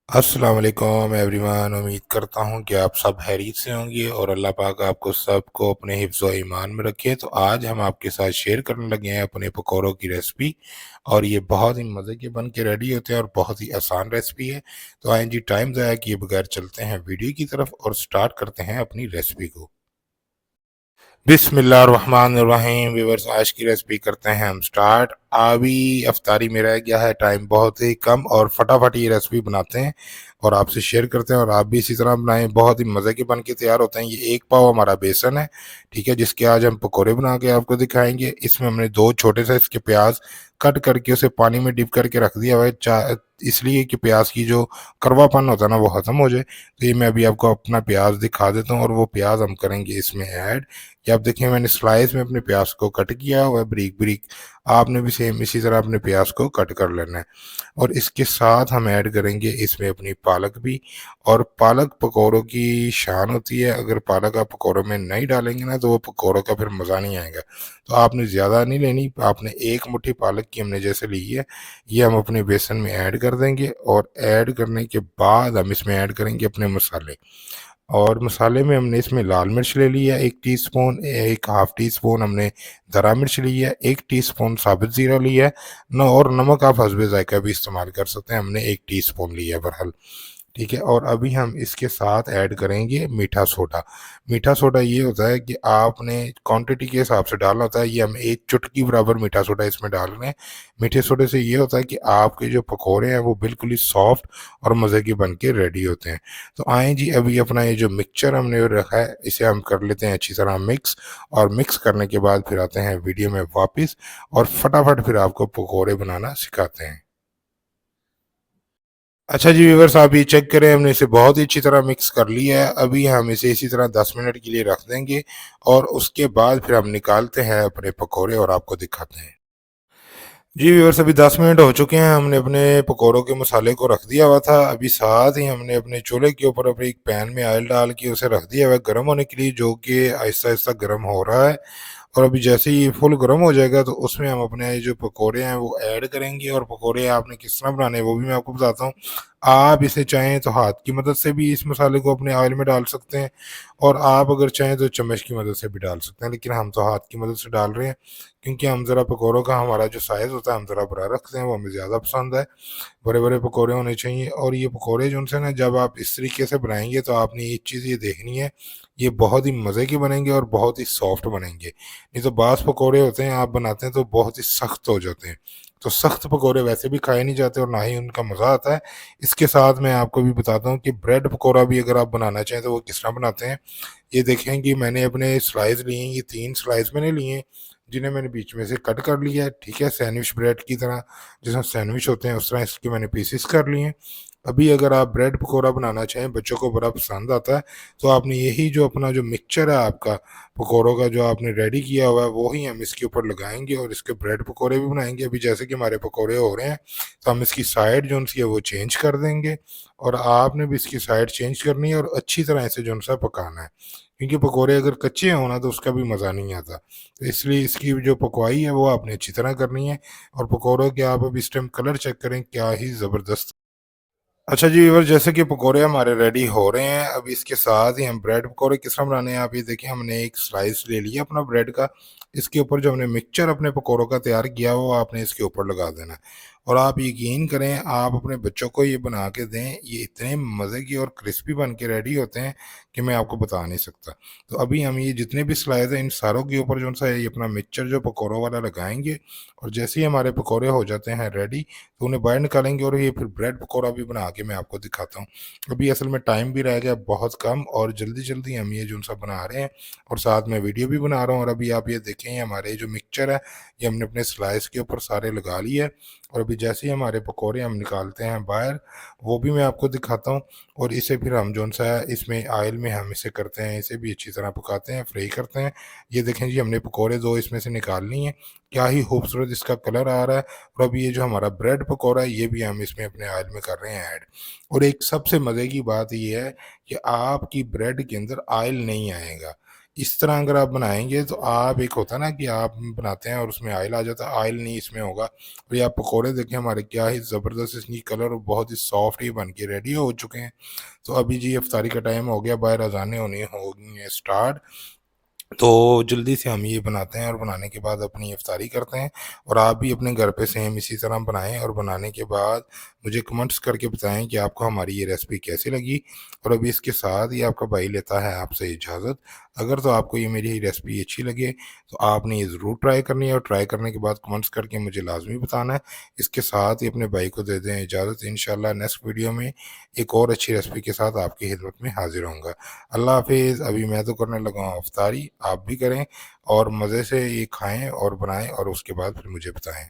अस्सलाम वालेकुम एवरीवन। उम्मीद करता हूँ कि आप सब खैरियत से होंगे और अल्लाह पाक आपको सबको अपने हिफ्ज़ व ईमान में रखे। तो आज हम आपके साथ शेयर करने लगे हैं अपने पकौड़ों की रेसिपी, और ये बहुत ही मज़े के बन के रेडी होते हैं और बहुत ही आसान रेसिपी है। तो आए जी, टाइम ज़ाया किए बगैर चलते हैं वीडियो की तरफ और स्टार्ट करते हैं अपनी रेसिपी को। बिस्मिल्लाहिर्रहमानिर्रहीम। व्यूअर्स, आज की रेसिपी करते हैं हम स्टार्ट। अभी अफ्तारी में रह गया है टाइम बहुत ही कम, और फटाफट ये रेसिपी बनाते हैं और आपसे शेयर करते हैं, और आप भी इसी तरह बनाएं। बहुत ही मज़े के बन के तैयार होते हैं। ये 1 पाव हमारा बेसन है, ठीक है, जिसके आज हम पकोड़े बना के आपको दिखाएंगे। इसमें हमने 2 छोटे साइज के प्याज कट करके उसे पानी में डिप करके रख दिया हुआ है, इसलिए कि प्याज की जो कड़वापन होता है ना वो ख़त्म हो जाए। तो ये मैं अभी आपको अपना प्याज दिखा देता हूँ, और वो प्याज हम करेंगे इसमें ऐड। कि आप देखिए, मैंने स्लाइस में अपने प्याज को कट किया हुआ है बारीक बारीक। आपने भी सेम इसी तरह अपने प्याज को कट कर लेना है। और इसके साथ हम ऐड करेंगे इसमें अपनी पालक भी। और पालक पकौड़ों की शान होती है। अगर पालक आप पकौड़ों में नहीं डालेंगे ना तो वो पकौड़ों का फिर मज़ा नहीं आएगा। तो आपने ज़्यादा नहीं लेनी, आपने 1 मुट्ठी पालक की हमने जैसे ली है, ये हम अपने बेसन में ऐड कर देंगे। और ऐड करने के बाद हम इसमें ऐड करेंगे अपने मसाले। और मसाले में हमने इसमें लाल मिर्च ले ली है 1 टीस्पून, एक हाफ टी स्पून हमने धरा मिर्च ली है, 1 टीस्पून साबित ज़ीरा लिया है न, और नमक आप हस्बे जायका भी इस्तेमाल कर सकते हैं। हमने 1 टीस्पून लिया है बहरहाल, ठीक है। और अभी हम इसके साथ ऐड करेंगे मीठा सोडा। मीठा सोडा ये होता है कि आपने क्वांटिटी के हिसाब से डालना होता है। ये हम 1 चुटकी बराबर मीठा सोडा इसमें डाल रहे हैं। मीठे सोडे से ये होता है कि आपके जो पकौड़े हैं वो बिल्कुल ही सॉफ्ट और मज़े के बन के रेडी होते हैं। तो आएँ जी, अभी अपना ये जो मिक्सचर हमने रखा है इसे हम कर लेते हैं अच्छी तरह मिक्स। और मिक्स करने के बाद फिर आते हैं वीडियो में वापस, और फटाफट फिर आपको पकौड़े बनाना सिखाते हैं। अच्छा जी व्यूअर्स, आप ये चेक करें, हमने इसे बहुत ही अच्छी तरह मिक्स कर लिया है। अभी हम इसे इसी तरह 10 मिनट के लिए रख देंगे, और उसके बाद फिर हम निकालते हैं अपने पकोड़े और आपको दिखाते हैं। जी व्यूअर्स, अभी 10 मिनट हो चुके हैं। हमने अपने पकोड़ों के मसाले को रख दिया हुआ था। अभी साथ ही हमने अपने चूल्हे के ऊपर अपने एक पैन में ऑयल डाल के उसे रख दिया हुआ है गर्म होने के लिए, जो कि आहिस्ता आहिस्ता गर्म हो रहा है। और अभी जैसे ही फुल गर्म हो जाएगा तो उसमें हम अपने जो पकोड़े हैं वो ऐड करेंगे। और पकोड़े आपने किस तरह बनाने हैं वो भी मैं आपको बताता हूँ। आप इसे चाहें तो हाथ की मदद से भी इस मसाले को अपने ऑयल में डाल सकते हैं, और आप अगर चाहें तो चम्मच की मदद से भी डाल सकते हैं, लेकिन हम तो हाथ की मदद से डाल रहे हैं, क्योंकि हम ज़रा पकौड़ों का हमारा जो साइज़ होता है हम ज़रा बड़ा रखते हैं, वो हमें ज़्यादा पसंद है। बड़े बड़े पकौड़े होने चाहिए। और ये पकौड़े जो उनसे ना, जब आप इस तरीके से बनाएंगे तो आपने एक चीज़ ये देखनी है, ये बहुत ही मज़े के बनेंगे और बहुत ही सॉफ्ट बनेंगे। नहीं तो बास पकौड़े होते हैं आप बनाते हैं तो बहुत ही सख्त हो जाते हैं। तो सख्त पकौड़े वैसे भी खाए नहीं जाते और ना ही उनका मज़ा आता है। इसके साथ मैं आपको भी बताता हूँ कि ब्रेड पकौड़ा भी अगर आप बनाना चाहें तो वो किस तरह बनाते हैं। ये देखें कि मैंने अपने स्लाइस लिए हैं, ये 3 स्लाइस मैंने लिए हैं, जिन्हें मैंने बीच में से कट कर लिया है, ठीक है, सैंडविच ब्रेड की तरह। जैसे सैंडविच होते हैं उस तरह इसके मैंने पीसेस कर लिए हैं। अभी अगर आप ब्रेड पकौड़ा बनाना चाहें, बच्चों को बड़ा पसंद आता है, तो आपने यही जो अपना जो मिक्सचर है आपका पकौड़ों का जो आपने रेडी किया हुआ है वो ही हम इसके ऊपर लगाएंगे और इसके ब्रेड पकौड़े भी बनाएंगे। अभी जैसे कि हमारे पकौड़े हो रहे हैं तो हम इसकी साइड जो उनकी है वो चेंज कर देंगे, और आपने भी इसकी साइड चेंज करनी है और अच्छी तरह इसे जो सा पकाना है, क्योंकि पकौड़े अगर कच्चे हों ना तो उसका भी मज़ा नहीं आता। तो इसलिए इसकी जो पकवाई है वो आपने अच्छी तरह करनी है। और पकौड़ों के आप अब इस टाइम कलर चेक करें, क्या ही ज़बरदस्त। अच्छा जी व्यूअर, जैसे कि पकोड़े हमारे रेडी हो रहे हैं, अब इसके साथ ही हम ब्रेड पकोड़े किस तरह बनाने हैं आप ये देखिए। हमने एक स्लाइस ले लिया अपना ब्रेड का, इसके ऊपर जो हमने मिक्सचर अपने पकोड़ों का तैयार किया वो आपने इसके ऊपर लगा देना है। और आप यकीन करें, आप अपने बच्चों को ये बना के दें, ये इतने मज़े की और क्रिस्पी बन के रेडी होते हैं कि मैं आपको बता नहीं सकता। तो अभी हम ये जितने भी स्लाइस हैं इन सारों के ऊपर जो सा है ये अपना मिक्सचर जो पकौड़ों वाला लगाएंगे, और जैसे ही हमारे पकौड़े हो जाते हैं रेडी तो उन्हें बाहर निकालेंगे, और ये फिर ब्रेड पकौड़ा भी बना के मैं आपको दिखाता हूँ। अभी असल में टाइम भी रह गया बहुत कम, और जल्दी-जल्दी हम ये जो-सा बना रहे हैं, और साथ में वीडियो भी बना रहा हूँ। और अभी आप ये देखें, ये हमारे जो मिक्सचर है, ये हमने अपने स्लाइस के ऊपर सारे लगा लिए हैं। और अभी जैसे ही हमारे पकौड़े हम निकालते हैं बाहर, वो भी मैं आपको दिखाता हूँ। और इसे फिर हम जो-सा है इसमें ऑयल में हम इसे करते हैं, इसे भी अच्छी तरह पकाते हैं, फ्राई करते हैं। ये देखें जी, हमने पकौड़े 2 इसमें से निकाल लिए हैं। क्या ही खूबसूरत इसका कलर आ रहा है। और अब ये जो हमारा ब्रेड पकौड़ा है ये भी हम इसमें अपने ऑयल में कर रहे हैं ऐड। और एक सबसे मज़े की बात ये है कि आपकी ब्रेड के अंदर ऑयल नहीं आएगा। इस तरह अगर आप बनाएँगे तो आप एक होता है ना कि आप बनाते हैं और उसमें ऑयल आ जाता है, ऑयल नहीं इसमें होगा। और ये आप पकोड़े देखें हमारे क्या ही ज़बरदस्त इसकी कलर और बहुत ही सॉफ्ट ये बन के रेडी हो चुके हैं। तो अभी जी इफ्तारी का टाइम हो गया, बाहर अज़ानें होनी हो गई हैं स्टार्ट। तो जल्दी से हम ये बनाते हैं और बनाने के बाद अपनी इफ्तारी करते हैं। और आप भी अपने घर पे सेम इसी तरह बनाएँ और बनाने के बाद मुझे कमेंट्स करके बताएँ कि आपको हमारी ये रेसिपी कैसी लगी। और अभी इसके साथ ही आपका भाई लेता है आपसे इजाज़त। अगर तो आपको ये मेरी रेसिपी अच्छी लगे तो आपने ये ज़रूर ट्राई करनी है और ट्राई करने के बाद कमेंट्स करके मुझे लाज़मी बताना है। इसके साथ ही अपने भाई को दे दें इजाज़त। इंशाल्लाह नेक्स्ट वीडियो में एक और अच्छी रेसिपी के साथ आपकी खिदमत में हाज़िर होऊँगा। अल्लाह हाफ़िज़। अभी मैं तो करने लगा हूँ इफ्तारी, आप भी करें और मज़े से ये खाएँ और बनाएँ और उसके बाद फिर मुझे बताएँ।